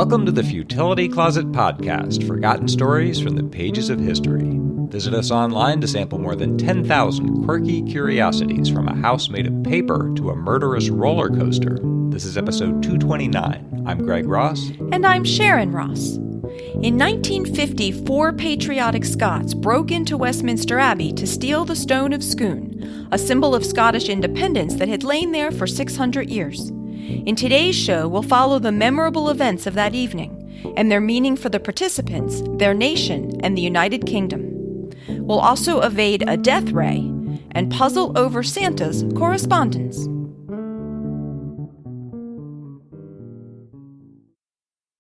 Welcome to the Futility Closet podcast, forgotten stories from the pages of history. Visit us online to sample more than 10,000 quirky curiosities, from a house made of paper to a murderous roller coaster. This is episode 229. I'm Greg Ross. And I'm Sharon Ross. In 1950, 4 patriotic Scots broke into Westminster Abbey to steal the Stone of Scoon, a symbol of Scottish independence that had lain there for 600 years. In today's show, we'll follow the memorable events of that evening and their meaning for the participants, their nation, and the United Kingdom. We'll also evade a death ray and puzzle over Santa's correspondence.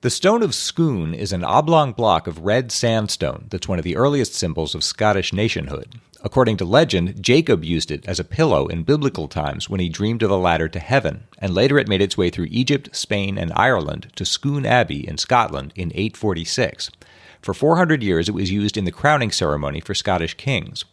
The Stone of Scoon is an oblong block of red sandstone that's one of the earliest symbols of Scottish nationhood. According to legend, Jacob used it as a pillow in biblical times when he dreamed of a ladder to heaven, and later it made its way through Egypt, Spain, and Ireland to Scone Abbey in Scotland in 846. For 400 years it was used in the crowning ceremony for Scottish kings.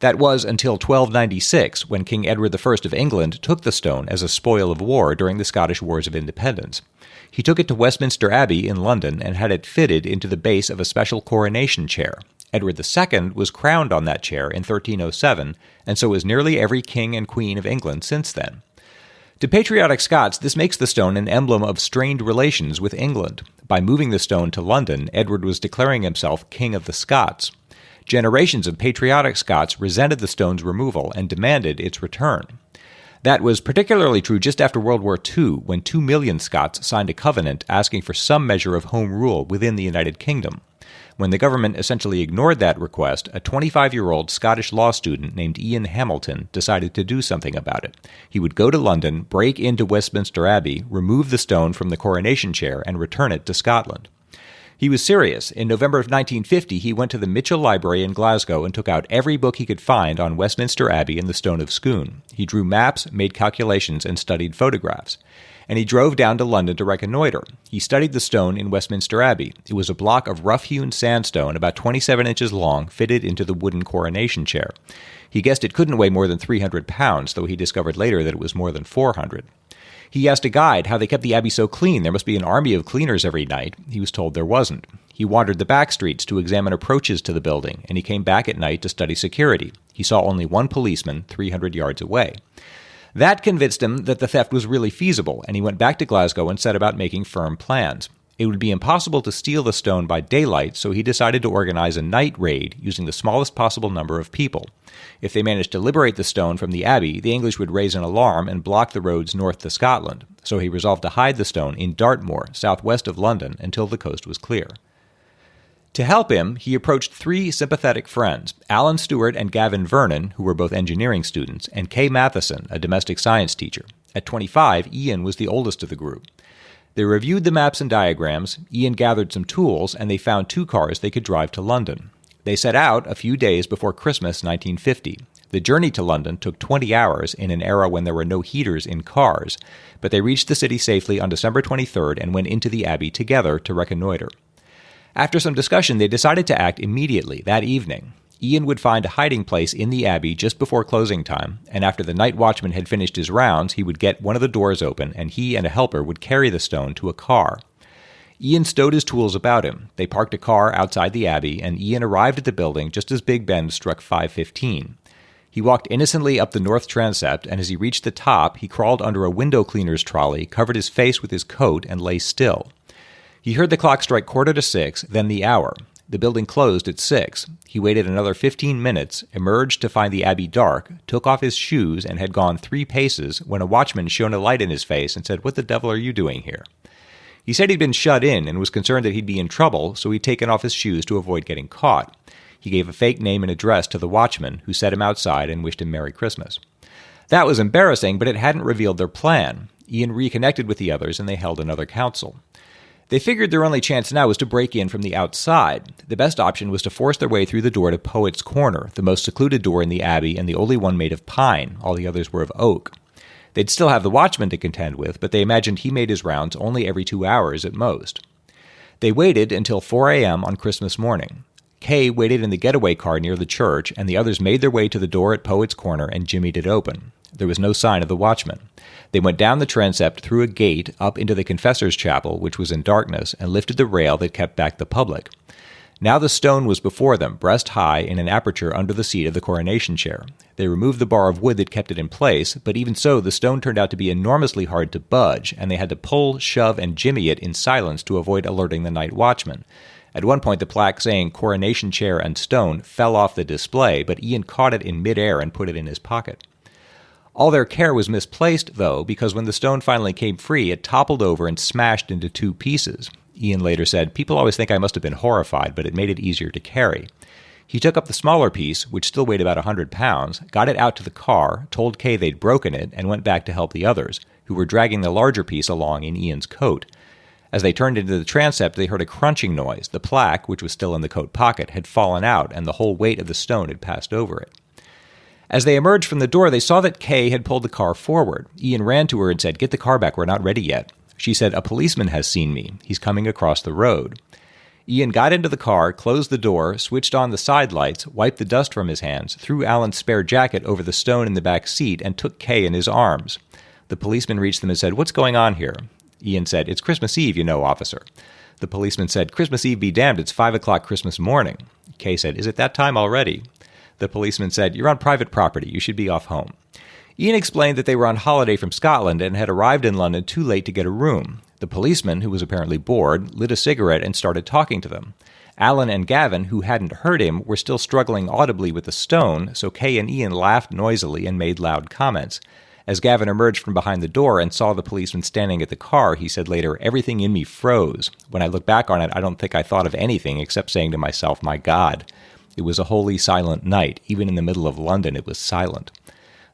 That was until 1296, when King Edward I of England took the stone as a spoil of war during the Scottish Wars of Independence. He took it to Westminster Abbey in London and had it fitted into the base of a special coronation chair. Edward II was crowned on that chair in 1307, and so was nearly every king and queen of England since then. To patriotic Scots, this makes the stone an emblem of strained relations with England. By moving the stone to London, Edward was declaring himself King of the Scots. Generations of patriotic Scots resented the stone's removal and demanded its return. That was particularly true just after World War II, when 2 million Scots signed a covenant asking for some measure of home rule within the United Kingdom. When the government essentially ignored that request, a 25-year-old Scottish law student named Ian Hamilton decided to do something about it. He would go to London, break into Westminster Abbey, remove the stone from the coronation chair, and return it to Scotland. He was serious. In November of 1950, he went to the Mitchell Library in Glasgow and took out every book he could find on Westminster Abbey and the Stone of Scone. He drew maps, made calculations, and studied photographs. And he drove down to London to reconnoiter. He studied the stone in Westminster Abbey. It was a block of rough-hewn sandstone about 27 inches long, fitted into the wooden coronation chair. He guessed it couldn't weigh more than 300 pounds, though he discovered later that it was more than 400. He asked a guide how they kept the abbey so clean. There must be an army of cleaners every night. He was told there wasn't. He wandered the back streets to examine approaches to the building, and he came back at night to study security. He saw only one policeman 300 yards away. That convinced him that the theft was really feasible, and he went back to Glasgow and set about making firm plans. It would be impossible to steal the stone by daylight, so he decided to organize a night raid using the smallest possible number of people. If they managed to liberate the stone from the abbey, the English would raise an alarm and block the roads north to Scotland, so he resolved to hide the stone in Dartmoor, southwest of London, until the coast was clear. To help him, he approached 3 sympathetic friends, Alan Stewart and Gavin Vernon, who were both engineering students, and Kay Matheson, a domestic science teacher. At 25, Ian was the oldest of the group. They reviewed the maps and diagrams, Ian gathered some tools, and they found 2 cars they could drive to London. They set out a few days before Christmas 1950. The journey to London took 20 hours in an era when there were no heaters in cars, but they reached the city safely on December 23rd and went into the abbey together to reconnoiter. After some discussion, they decided to act immediately that evening. Ian would find a hiding place in the abbey just before closing time, and after the night watchman had finished his rounds, he would get one of the doors open, and he and a helper would carry the stone to a car. Ian stowed his tools about him. They parked a car outside the abbey, and Ian arrived at the building just as Big Ben struck 5:15. He walked innocently up the north transept, and as he reached the top, he crawled under a window cleaner's trolley, covered his face with his coat, and lay still. He heard the clock strike 6:45, then the hour. The building closed at 6. He waited another 15 minutes, emerged to find the abbey dark, took off his shoes, and had gone 3 paces when a watchman shone a light in his face and said, "What the devil are you doing here?" He said he'd been shut in and was concerned that he'd be in trouble, so he'd taken off his shoes to avoid getting caught. He gave a fake name and address to the watchman, who set him outside and wished him Merry Christmas. That was embarrassing, but it hadn't revealed their plan. Ian reconnected with the others, and they held another council. They figured their only chance now was to break in from the outside. The best option was to force their way through the door to Poet's Corner, the most secluded door in the abbey and the only one made of pine. All the others were of oak. They'd still have the watchman to contend with, but they imagined he made his rounds only every 2 hours at most. They waited until 4 a.m. on Christmas morning. Kay waited in the getaway car near the church, and the others made their way to the door at Poet's Corner and jimmied it open. There was no sign of the watchman. They went down the transept through a gate up into the confessor's chapel, which was in darkness, and lifted the rail that kept back the public. Now the stone was before them, breast high, in an aperture under the seat of the coronation chair. They removed the bar of wood that kept it in place, but even so, the stone turned out to be enormously hard to budge, and they had to pull, shove, and jimmy it in silence to avoid alerting the night watchman. At one point, the plaque saying Coronation Chair and Stone fell off the display, but Ian caught it in midair and put it in his pocket. All their care was misplaced, though, because when the stone finally came free, it toppled over and smashed into 2 pieces. Ian later said, "People always think I must have been horrified, but it made it easier to carry." He took up the smaller piece, which still weighed about 100 pounds, got it out to the car, told Kay they'd broken it, and went back to help the others, who were dragging the larger piece along in Ian's coat. As they turned into the transept, they heard a crunching noise. The plaque, which was still in the coat pocket, had fallen out, and the whole weight of the stone had passed over it. As they emerged from the door, they saw that Kay had pulled the car forward. Ian ran to her and said, "Get the car back, we're not ready yet." She said, "A policeman has seen me. He's coming across the road." Ian got into the car, closed the door, switched on the side lights, wiped the dust from his hands, threw Alan's spare jacket over the stone in the back seat, and took Kay in his arms. The policeman reached them and said, "What's going on here?" Ian said, "It's Christmas Eve, you know, officer." The policeman said, "Christmas Eve be damned, it's 5 o'clock Christmas morning." Kay said, "Is it that time already?" The policeman said, "You're on private property, you should be off home." Ian explained that they were on holiday from Scotland and had arrived in London too late to get a room. The policeman, who was apparently bored, lit a cigarette and started talking to them. Alan and Gavin, who hadn't heard him, were still struggling audibly with the stone, so Kay and Ian laughed noisily and made loud comments. As Gavin emerged from behind the door and saw the policeman standing at the car, he said later, "Everything in me froze. When I look back on it, I don't think I thought of anything except saying to myself, 'My God.' It was a holy silent night. Even in the middle of London, it was silent."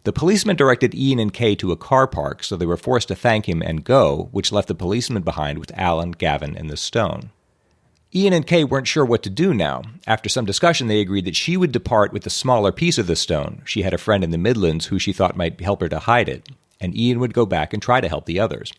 The policeman directed Ian and Kay to a car park, so they were forced to thank him and go, which left the policeman behind with Alan, Gavin, and the stone. Ian and Kay weren't sure what to do now. After some discussion, they agreed that she would depart with the smaller piece of the stone. She had a friend in the Midlands who she thought might help her to hide it, and Ian would go back and try to help the others.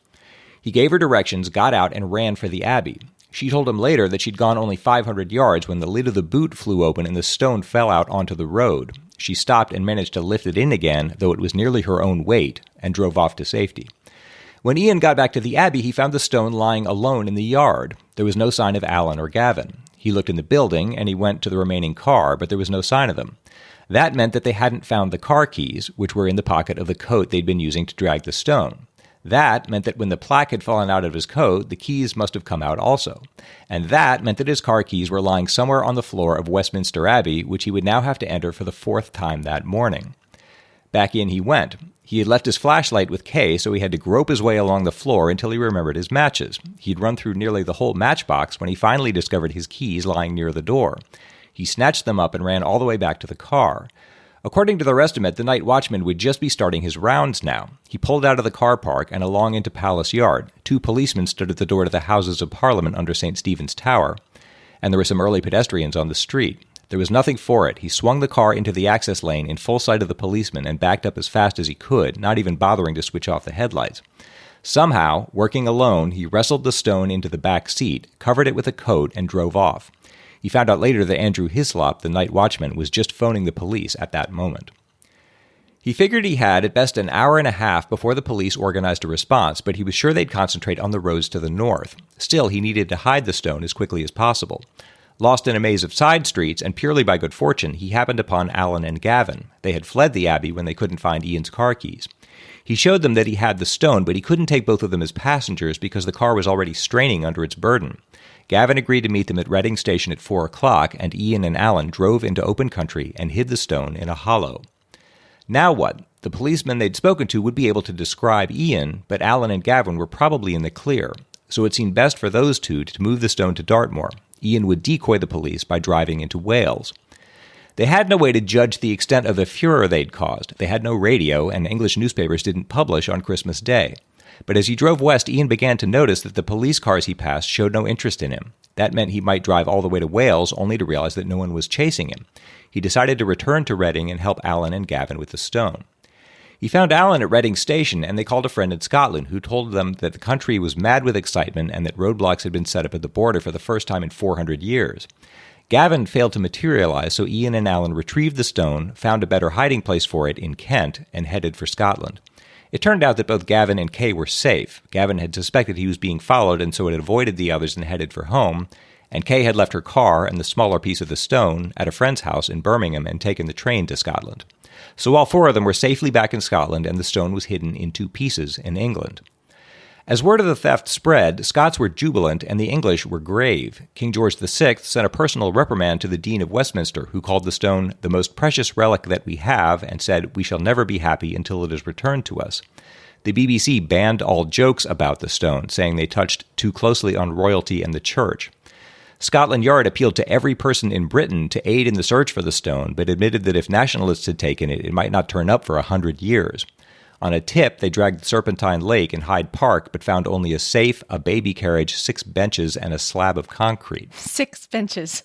He gave her directions, got out, and ran for the Abbey. She told him later that she'd gone only 500 yards when the lid of the boot flew open and the stone fell out onto the road. She stopped and managed to lift it in again, though it was nearly her own weight, and drove off to safety. When Ian got back to the Abbey, he found the stone lying alone in the yard. There was no sign of Alan or Gavin. He looked in the building, and he went to the remaining car, but there was no sign of them. That meant that they hadn't found the car keys, which were in the pocket of the coat they'd been using to drag the stone. That meant that when the plaque had fallen out of his coat, the keys must have come out also. And that meant that his car keys were lying somewhere on the floor of Westminster Abbey, which he would now have to enter for the 4th time that morning. Back in he went. He had left his flashlight with Kay, so he had to grope his way along the floor until he remembered his matches. He'd run through nearly the whole matchbox when he finally discovered his keys lying near the door. He snatched them up and ran all the way back to the car. According to their estimate, the night watchman would just be starting his rounds now. He pulled out of the car park and along into Palace Yard. 2 policemen stood at the door to the Houses of Parliament under St. Stephen's Tower, and there were some early pedestrians on the street. There was nothing for it. He swung the car into the access lane in full sight of the policeman and backed up as fast as he could, not even bothering to switch off the headlights. Somehow, working alone, he wrestled the stone into the back seat, covered it with a coat, and drove off. He found out later that Andrew Hislop, the night watchman, was just phoning the police at that moment. He figured he had, at best, an hour and a half before the police organized a response, but he was sure they'd concentrate on the roads to the north. Still, he needed to hide the stone as quickly as possible. Lost in a maze of side streets, and purely by good fortune, he happened upon Alan and Gavin. They had fled the Abbey when they couldn't find Ian's car keys. He showed them that he had the stone, but he couldn't take both of them as passengers because the car was already straining under its burden. Gavin agreed to meet them at Reading Station at 4 o'clock, and Ian and Alan drove into open country and hid the stone in a hollow. Now what? The policeman they'd spoken to would be able to describe Ian, but Alan and Gavin were probably in the clear, so it seemed best for those two to move the stone to Dartmoor. Ian would decoy the police by driving into Wales. They had no way to judge the extent of the furor they'd caused. They had no radio, and English newspapers didn't publish on Christmas Day. But as he drove west, Ian began to notice that the police cars he passed showed no interest in him. That meant he might drive all the way to Wales, only to realize that no one was chasing him. He decided to return to Reading and help Alan and Gavin with the stone. He found Alan at Reading Station, and they called a friend in Scotland who told them that the country was mad with excitement and that roadblocks had been set up at the border for the first time in 400 years. Gavin failed to materialize, so Ian and Alan retrieved the stone, found a better hiding place for it in Kent, and headed for Scotland. It turned out that both Gavin and Kay were safe. Gavin had suspected he was being followed, and so had avoided the others and headed for home, and Kay had left her car and the smaller piece of the stone at a friend's house in Birmingham and taken the train to Scotland. So all four of them were safely back in Scotland, and the stone was hidden in 2 pieces in England. As word of the theft spread, Scots were jubilant and the English were grave. King George VI sent a personal reprimand to the Dean of Westminster, who called the stone the most precious relic that we have, and said, "We shall never be happy until it is returned to us." The BBC banned all jokes about the stone, saying they touched too closely on royalty and the church. Scotland Yard appealed to every person in Britain to aid in the search for the stone, but admitted that if nationalists had taken it, it might not turn up for 100 years. On a tip, they dragged Serpentine Lake and Hyde Park, but found only a safe, a baby carriage, 6 benches, and a slab of concrete. 6 benches.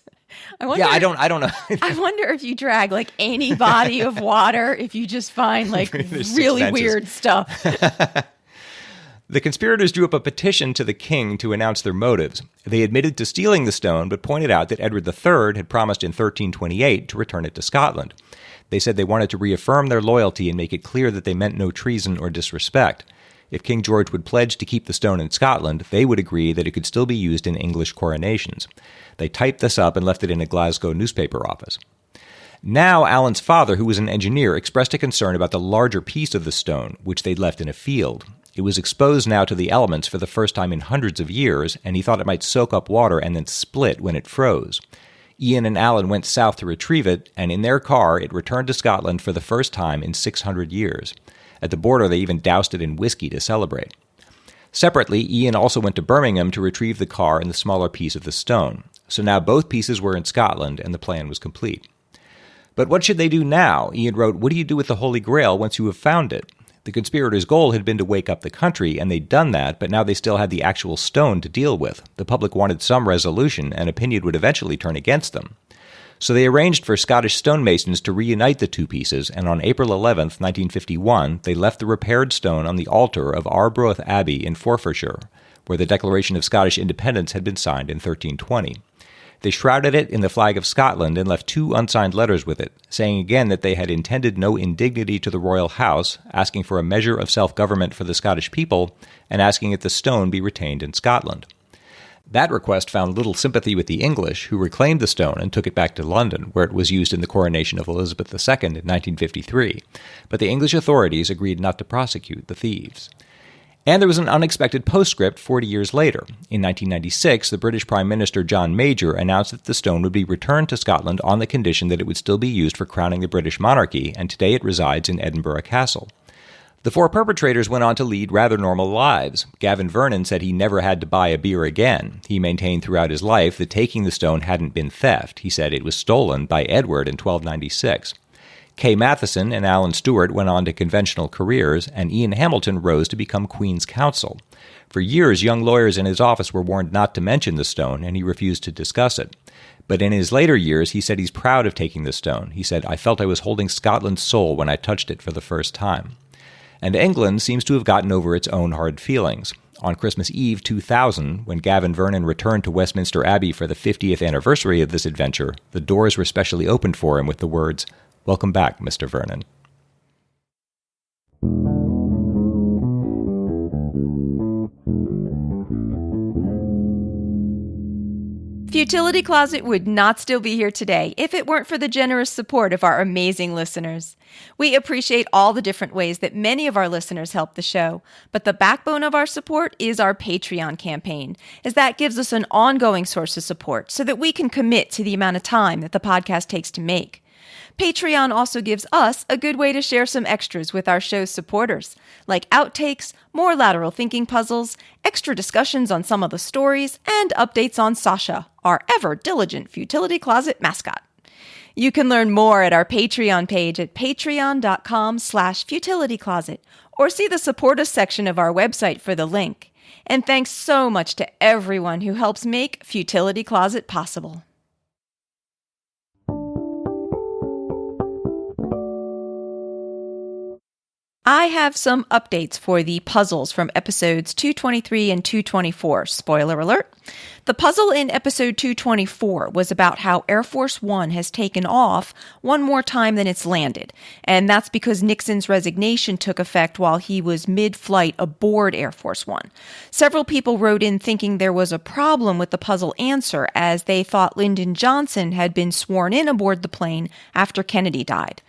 I don't know. I wonder if you drag like any body of water, if you just find like really weird stuff. The conspirators drew up a petition to the king to announce their motives. They admitted to stealing the stone, but pointed out that Edward III had promised in 1328 to return it to Scotland. They said they wanted to reaffirm their loyalty and make it clear that they meant no treason or disrespect. If King George would pledge to keep the stone in Scotland, they would agree that it could still be used in English coronations. They typed this up and left it in a Glasgow newspaper office. Now, Alan's father, who was an engineer, expressed a concern about the larger piece of the stone, which they'd left in a field. It was exposed now to the elements for the first time in hundreds of years, and he thought it might soak up water and then split when it froze. Ian and Alan went south to retrieve it, and in their car, it returned to Scotland for the first time in 600 years. At the border, they even doused it in whiskey to celebrate. Separately, Ian also went to Birmingham to retrieve the car and the smaller piece of the stone. So now both pieces were in Scotland, and the plan was complete. But what should they do now? Ian wrote, "What do you do with the Holy Grail once you have found it?" The conspirators' goal had been to wake up the country, and they'd done that, but now they still had the actual stone to deal with. The public wanted some resolution, and opinion would eventually turn against them. So they arranged for Scottish stonemasons to reunite the 2 pieces, and on April 11, 1951, they left the repaired stone on the altar of Arbroath Abbey in Forfarshire, where the Declaration of Scottish Independence had been signed in 1320. They shrouded it in the flag of Scotland and left 2 unsigned letters with it, saying again that they had intended no indignity to the royal house, asking for a measure of self-government for the Scottish people, and asking that the stone be retained in Scotland. That request found little sympathy with the English, who reclaimed the stone and took it back to London, where it was used in the coronation of Elizabeth II in 1953. But the English authorities agreed not to prosecute the thieves. And there was an unexpected postscript 40 years later. In 1996, the British Prime Minister John Major announced that the stone would be returned to Scotland on the condition that it would still be used for crowning the British monarchy, and today it resides in Edinburgh Castle. The 4 perpetrators went on to lead rather normal lives. Gavin Vernon said he never had to buy a beer again. He maintained throughout his life that taking the stone hadn't been theft. He said it was stolen by Edward in 1296. Kay Matheson and Alan Stewart went on to conventional careers, and Ian Hamilton rose to become Queen's Counsel. For years, young lawyers in his office were warned not to mention the stone, and he refused to discuss it. But in his later years, he said he's proud of taking the stone. He said, "I felt I was holding Scotland's soul when I touched it for the first time." And England seems to have gotten over its own hard feelings. On Christmas Eve 2000, when Gavin Vernon returned to Westminster Abbey for the 50th anniversary of this adventure, the doors were specially opened for him with the words, "Welcome back, Mr. Vernon." Futility Closet would not still be here today if it weren't for the generous support of our amazing listeners. We appreciate all the different ways that many of our listeners help the show, but the backbone of our support is our Patreon campaign, as that gives us an ongoing source of support so that we can commit to the amount of time that the podcast takes to make. Patreon also gives us a good way to share some extras with our show's supporters, like outtakes, more lateral thinking puzzles, extra discussions on some of the stories, and updates on Sasha, our ever-diligent Futility Closet mascot. You can learn more at our Patreon page at patreon.com/futilitycloset, or see the Support Us section of our website for the link. And thanks so much to everyone who helps make Futility Closet possible. I have some updates for the puzzles from episodes 223 and 224. Spoiler alert. The puzzle in episode 224 was about how Air Force One has taken off one more time than it's landed, and that's because Nixon's resignation took effect while he was mid-flight aboard Air Force One. Several people wrote in thinking there was a problem with the puzzle answer, as they thought Lyndon Johnson had been sworn in aboard the plane after Kennedy died.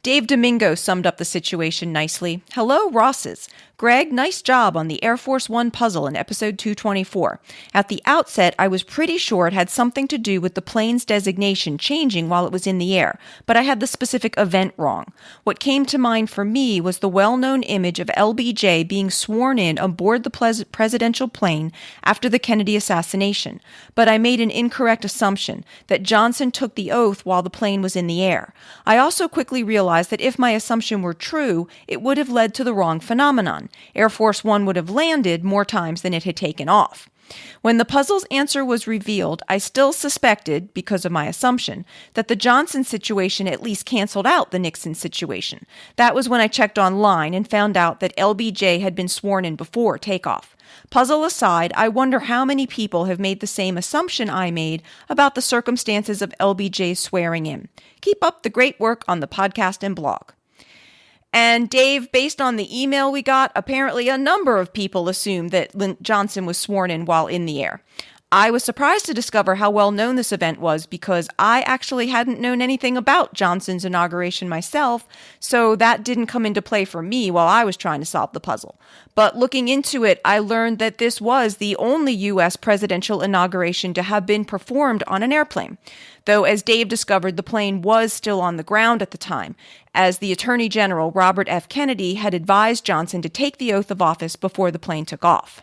Dave Domingo summed up the situation nicely. Hello, Rosses. Greg, nice job on the Air Force One puzzle in episode 224. At the outset, I was pretty sure it had something to do with the plane's designation changing while it was in the air, but I had the specific event wrong. What came to mind for me was the well-known image of LBJ being sworn in aboard the presidential plane after the Kennedy assassination, but I made an incorrect assumption that Johnson took the oath while the plane was in the air. I also quickly realized that if my assumption were true, it would have led to the wrong phenomenon. Air Force One would have landed more times than it had taken off. When the puzzle's answer was revealed, I still suspected, because of my assumption, that the Johnson situation at least canceled out the Nixon situation. That was when I checked online and found out that LBJ had been sworn in before takeoff. Puzzle aside, I wonder how many people have made the same assumption I made about the circumstances of LBJ's swearing in. Keep up the great work on the podcast and blog. And Dave, based on the email we got, apparently a number of people assumed that Johnson was sworn in while in the air. I was surprised to discover how well known this event was because I actually hadn't known anything about Johnson's inauguration myself, so that didn't come into play for me while I was trying to solve the puzzle. But looking into it, I learned that this was the only U.S. presidential inauguration to have been performed on an airplane. Though, as Dave discovered, the plane was still on the ground at the time, as the Attorney General Robert F. Kennedy had advised Johnson to take the oath of office before the plane took off.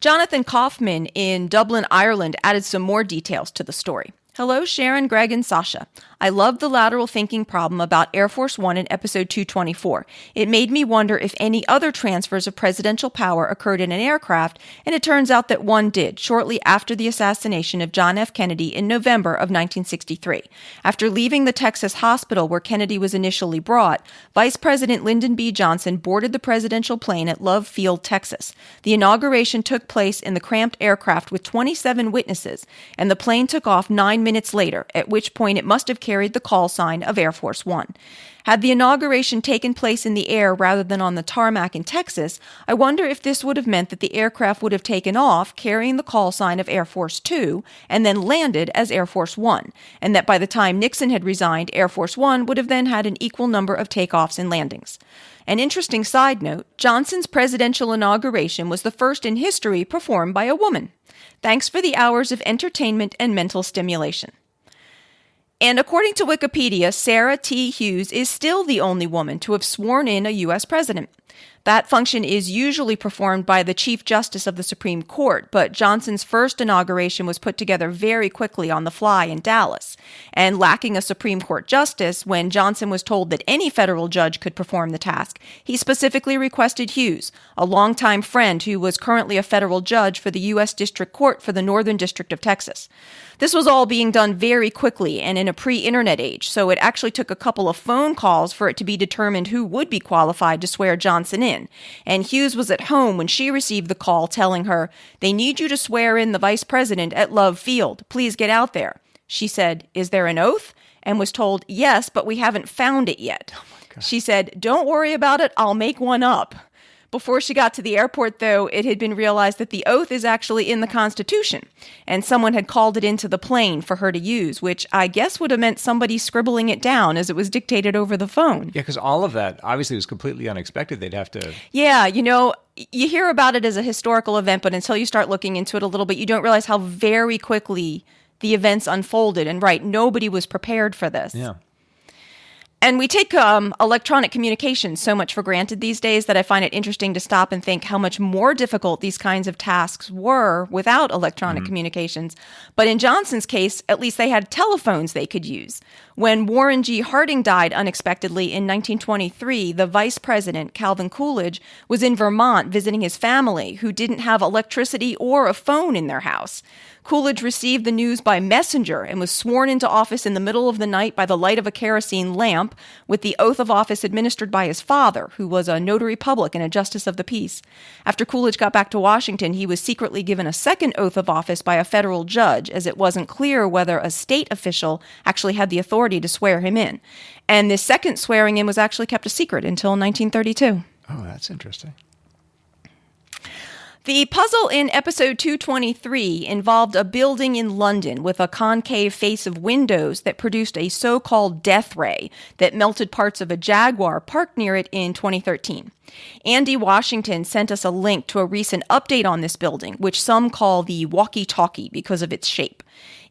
Jonathan Kaufman in Dublin, Ireland, added some more details to the story. Hello, Sharon, Greg, and Sasha. I love the lateral thinking problem about Air Force One in episode 224. It made me wonder if any other transfers of presidential power occurred in an aircraft, and it turns out that one did, shortly after the assassination of John F. Kennedy in November of 1963. After leaving the Texas hospital where Kennedy was initially brought, Vice President Lyndon B. Johnson boarded the presidential plane at Love Field, Texas. The inauguration took place in the cramped aircraft with 27 witnesses, and the plane took off 9 minutes later, at which point it must have carried the call sign of Air Force One. Had the inauguration taken place in the air rather than on the tarmac in Texas, I wonder if this would have meant that the aircraft would have taken off carrying the call sign of Air Force Two and then landed as Air Force One, and that by the time Nixon had resigned, Air Force One would have then had an equal number of takeoffs and landings. An interesting side note, Johnson's presidential inauguration was the first in history performed by a woman. Thanks for the hours of entertainment and mental stimulation. And according to Wikipedia, Sarah T. Hughes is still the only woman to have sworn in a U.S. president. That function is usually performed by the Chief Justice of the Supreme Court, but Johnson's first inauguration was put together very quickly on the fly in Dallas. And lacking a Supreme Court justice, when Johnson was told that any federal judge could perform the task, he specifically requested Hughes, a longtime friend who was currently a federal judge for the U.S. District Court for the Northern District of Texas. This was all being done very quickly and in a pre-internet age, so it actually took a couple of phone calls for it to be determined who would be qualified to swear Johnson in. And Hughes was at home when she received the call telling her, "They need you to swear in the vice president at Love Field. Please get out there." She said, "Is there an oath?" And was told, "Yes, but we haven't found it yet." Oh my God. She said, "Don't worry about it. I'll make one up." Before she got to the airport, though, it had been realized that the oath is actually in the Constitution, and someone had called it into the plane for her to use, which I guess would have meant somebody scribbling it down as it was dictated over the phone. Yeah, because all of that obviously was completely unexpected. They'd have to... Yeah, you hear about it as a historical event, but until you start looking into it a little bit, you don't realize how very quickly the events unfolded. And right, nobody was prepared for this. Yeah. And we take electronic communication so much for granted these days that I find it interesting to stop and think how much more difficult these kinds of tasks were without electronic communications. But in Johnson's case, at least they had telephones they could use. When Warren G. Harding died unexpectedly in 1923, the vice president, Calvin Coolidge, was in Vermont visiting his family, who didn't have electricity or a phone in their house. Coolidge received the news by messenger and was sworn into office in the middle of the night by the light of a kerosene lamp, Trump, with the oath of office administered by his father, who was a notary public and a justice of the peace. After Coolidge got back to Washington, he was secretly given a second oath of office by a federal judge, as it wasn't clear whether a state official actually had the authority to swear him in. And this second swearing in was actually kept a secret until 1932. Oh, that's interesting. The puzzle in episode 223 involved a building in London with a concave face of windows that produced a so-called death ray that melted parts of a Jaguar parked near it in 2013. Andy Washington sent us a link to a recent update on this building, which some call the Walkie-Talkie because of its shape.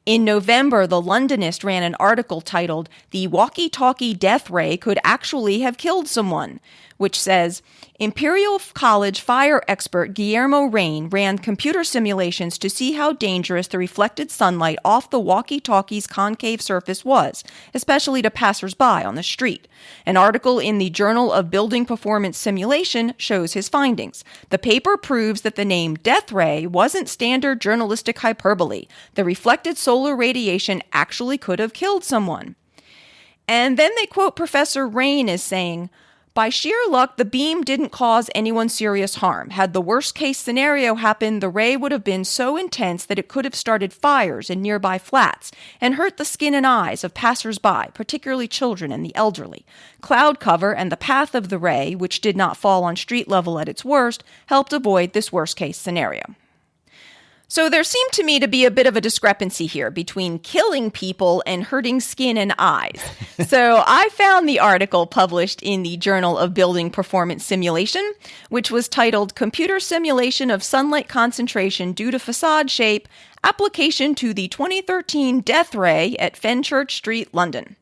In November, the Londonist ran an article titled, "The Walkie-Talkie Death Ray Could Actually Have Killed Someone," which says, Imperial College fire expert Guillermo Rain ran computer simulations to see how dangerous the reflected sunlight off the walkie-talkie's concave surface was, especially to passers-by on the street. An article in the Journal of Building Performance Simulation shows his findings. The paper proves that the name death ray wasn't standard journalistic hyperbole. The reflected solar radiation actually could have killed someone. And then they quote Professor Rain as saying, "By sheer luck, the beam didn't cause anyone serious harm. Had the worst-case scenario happened, the ray would have been so intense that it could have started fires in nearby flats and hurt the skin and eyes of passers-by, particularly children and the elderly. Cloud cover and the path of the ray, which did not fall on street level at its worst, helped avoid this worst-case scenario." So there seemed to me to be a bit of a discrepancy here between killing people and hurting skin and eyes. So I found the article published in the Journal of Building Performance Simulation, which was titled Computer Simulation of Sunlight Concentration Due to Facade Shape, Application to the 2013 Death Ray at Fenchurch Street, London.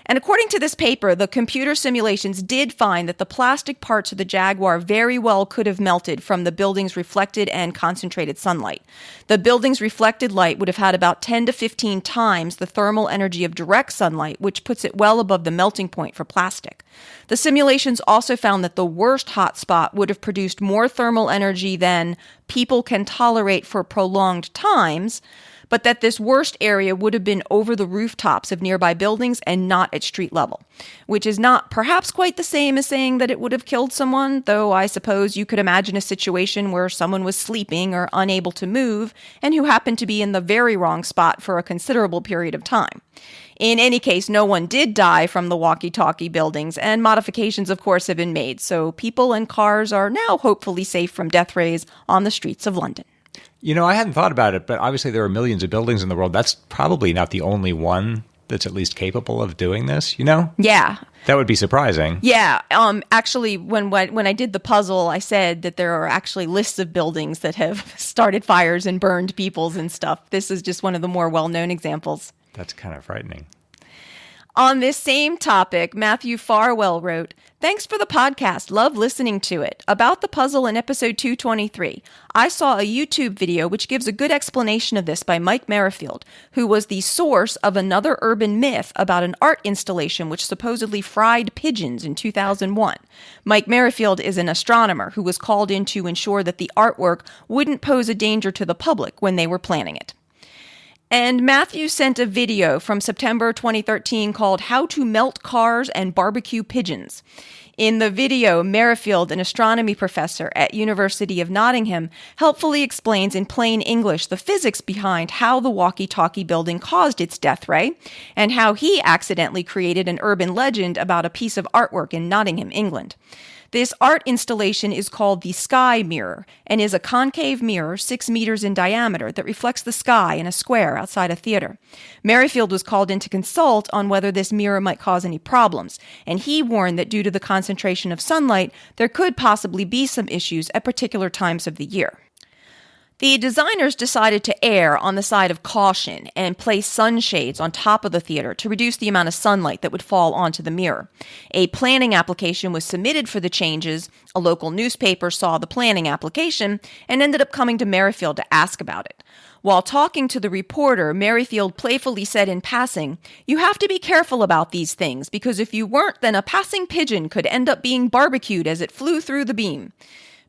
And according to this paper, the computer simulations did find that the plastic parts of the Jaguar very well could have melted from the building's reflected and concentrated sunlight. The building's reflected light would have had about 10 to 15 times the thermal energy of direct sunlight, which puts it well above the melting point for plastic. The simulations also found that the worst hotspot would have produced more thermal energy than people can tolerate for prolonged times, but that this worst area would have been over the rooftops of nearby buildings and not at street level, which is not perhaps quite the same as saying that it would have killed someone, though I suppose you could imagine a situation where someone was sleeping or unable to move and who happened to be in the very wrong spot for a considerable period of time. In any case, no one did die from the walkie-talkie buildings, and modifications, of course, have been made, so people and cars are now hopefully safe from death rays on the streets of London. You know, I hadn't thought about it, but obviously there are millions of buildings in the world. That's probably not the only one that's at least capable of doing this, you know? Yeah. That would be surprising. Yeah. Actually, when I did the puzzle, I said that there are actually lists of buildings that have started fires and burned peoples and stuff. This is just one of the more well-known examples. That's kind of frightening. On this same topic, Matthew Farwell wrote, "Thanks for the podcast. Love listening to it. About the puzzle in episode 223. I saw a YouTube video which gives a good explanation of this by Mike Merrifield, who was the source of another urban myth about an art installation which supposedly fried pigeons in 2001. Mike Merrifield is an astronomer who was called in to ensure that the artwork wouldn't pose a danger to the public when they were planning it." And Matthew sent a video from September 2013 called How to Melt Cars and Barbecue Pigeons. In the video, Merrifield, an astronomy professor at University of Nottingham, helpfully explains in plain English the physics behind how the walkie-talkie building caused its death ray, and how he accidentally created an urban legend about a piece of artwork in Nottingham, England. This art installation is called the Sky Mirror and is a concave mirror 6 meters in diameter that reflects the sky in a square outside a theater. Merrifield was called in to consult on whether this mirror might cause any problems, and he warned that due to the concentration of sunlight, there could possibly be some issues at particular times of the year. The designers decided to err on the side of caution and place sunshades on top of the theater to reduce the amount of sunlight that would fall onto the mirror. A planning application was submitted for the changes. A local newspaper saw the planning application and ended up coming to Merrifield to ask about it. While talking to the reporter, Merrifield playfully said in passing, "You have to be careful about these things, because if you weren't, then a passing pigeon could end up being barbecued as it flew through the beam."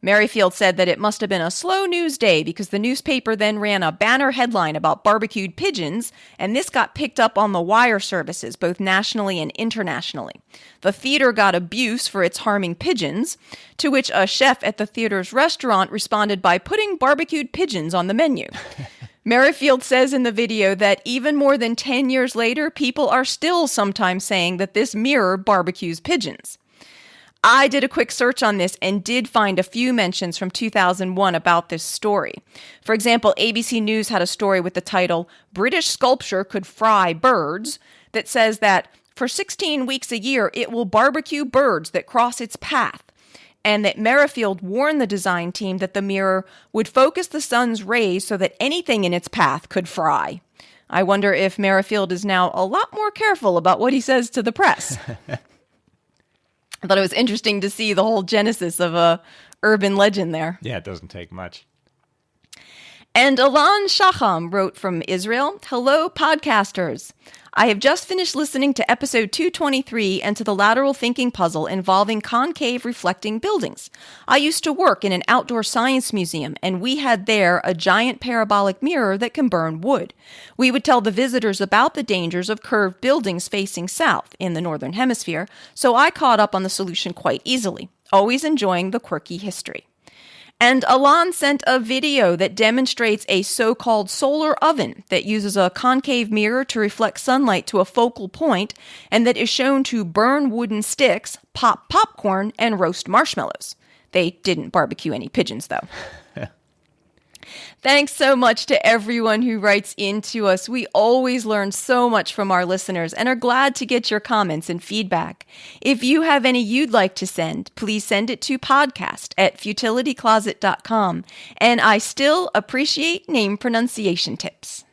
Merrifield said that it must have been a slow news day because the newspaper then ran a banner headline about barbecued pigeons, and this got picked up on the wire services, both nationally and internationally. The theater got abuse for its harming pigeons, to which a chef at the theater's restaurant responded by putting barbecued pigeons on the menu. Merrifield says in the video that even more than 10 years later, people are still sometimes saying that this mirror barbecues pigeons. I did a quick search on this and did find a few mentions from 2001 about this story. For example, ABC News had a story with the title, "British Sculpture Could Fry Birds," that says that for 16 weeks a year, it will barbecue birds that cross its path, and that Merrifield warned the design team that the mirror would focus the sun's rays so that anything in its path could fry. I wonder if Merrifield is now a lot more careful about what he says to the press. I thought it was interesting to see the whole genesis of a urban legend there. Yeah, it doesn't take much. And Alan Shaham wrote from Israel, "Hello, podcasters. I have just finished listening to episode 223 and to the lateral thinking puzzle involving concave reflecting buildings. I used to work in an outdoor science museum, and we had there a giant parabolic mirror that can burn wood. We would tell the visitors about the dangers of curved buildings facing south in the northern hemisphere, so I caught up on the solution quite easily, always enjoying the quirky history." And Alon sent a video that demonstrates a so-called solar oven that uses a concave mirror to reflect sunlight to a focal point and that is shown to burn wooden sticks, pop popcorn, and roast marshmallows. They didn't barbecue any pigeons, though. Thanks so much to everyone who writes into us. We always learn so much from our listeners and are glad to get your comments and feedback. If you have any you'd like to send, please send it to podcast@futilitycloset.com. And I still appreciate name pronunciation tips.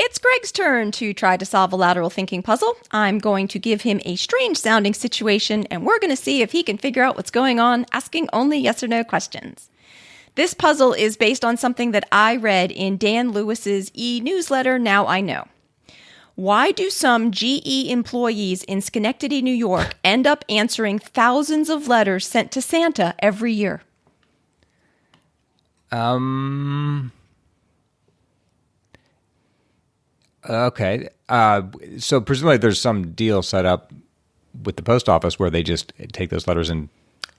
It's Greg's turn to try to solve a lateral thinking puzzle. I'm going to give him a strange-sounding situation, and we're going to see if he can figure out what's going on, asking only yes or no questions. This puzzle is based on something that I read in Dan Lewis's e-newsletter, Now I Know. Why do some GE employees in Schenectady, New York, end up answering thousands of letters sent to Santa every year? Okay. So presumably there's some deal set up with the post office where they just take those letters and...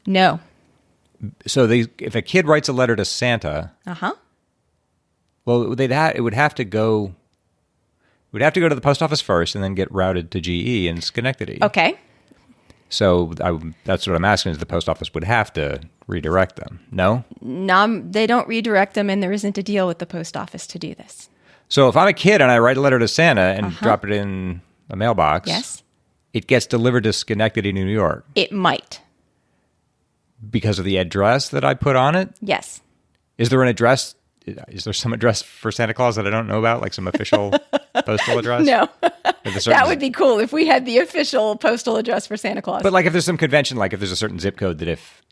No. So if a kid writes a letter to Santa... Well, it would have to go to the post office first and then get routed to GE in Schenectady. Okay. So that's what I'm asking, is the post office would have to redirect them. No? No, they don't redirect them, and there isn't a deal with the post office to do this. So if I'm a kid and I write a letter to Santa and drop it in a mailbox, yes, it gets delivered to Schenectady, New York. It might. Because of the address that I put on it? Yes. Is there an address? Is there some address for Santa Claus that I don't know about, like some official postal address? No. That would be cool if we had the official postal address for Santa Claus. But like if there's some convention, like if there's a certain zip code that if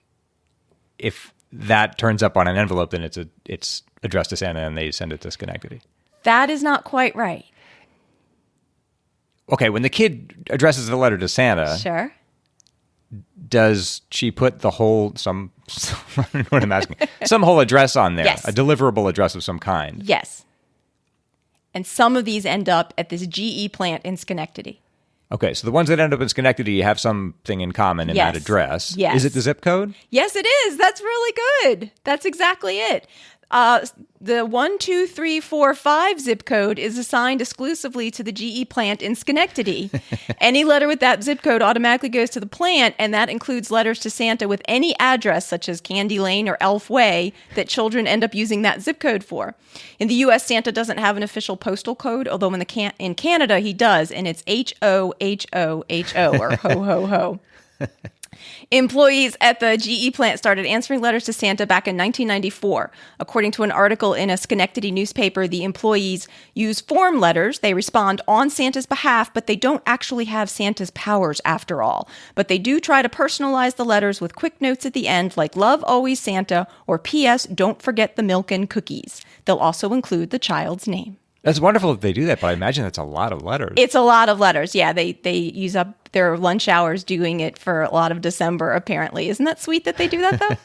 that turns up on an envelope, then it's addressed to Santa and they send it to Schenectady. That is not quite right. Okay, when the kid addresses the letter to Santa, sure, does she put the whole I don't know what I'm asking. Some whole address on there, yes, a deliverable address of some kind. Yes. And some of these end up at this GE plant in Schenectady. Okay, so the ones that end up in Schenectady have something in common in that address. Yes. Is it the zip code? Yes, it is. That's really good. That's exactly it. The 12345 zip code is assigned exclusively to the GE plant in Schenectady. Any letter with that zip code automatically goes to the plant, and that includes letters to Santa with any address, such as Candy Lane or Elf Way, that children end up using that zip code for. In the U.S., Santa doesn't have an official postal code, although in Canada he does, and it's H-O-H-O-H-O, or ho-ho-ho. Employees at the GE plant started answering letters to Santa back in 1994. According to an article in a Schenectady newspaper, the employees use form letters. They respond on Santa's behalf, but they don't actually have Santa's powers after all. But they do try to personalize the letters with quick notes at the end, like "Love always Santa" or "P.S. Don't forget the milk and cookies." They'll also include the child's name. That's wonderful that they do that, but I imagine that's a lot of letters. It's a lot of letters. Yeah, they use up their lunch hours doing it for a lot of December, apparently. Isn't that sweet that they do that, though?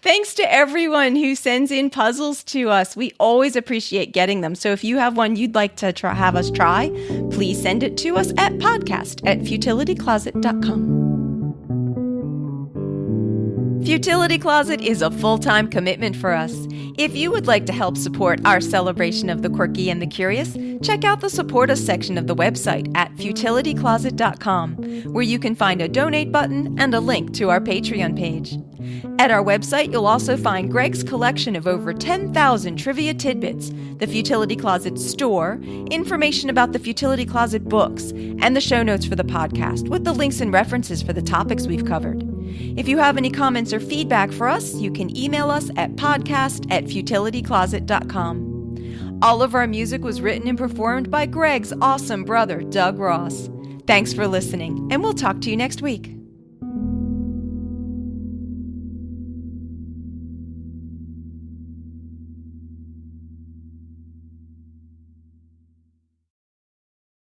Thanks to everyone who sends in puzzles to us. We always appreciate getting them. So if you have one you'd like to have us try, please send it to us at podcast@futilitycloset.com. Futility Closet is a full-time commitment for us. If you would like to help support our celebration of the quirky and the curious, check out the Support Us section of the website at futilitycloset.com, where you can find a donate button and a link to our Patreon page. At our website, you'll also find Greg's collection of over 10,000 trivia tidbits, the Futility Closet store, information about the Futility Closet books, and the show notes for the podcast, with the links and references for the topics we've covered. If you have any comments or feedback for us, you can email us at podcast@futilitycloset.com. All of our music was written and performed by Greg's awesome brother, Doug Ross. Thanks for listening, and we'll talk to you next week.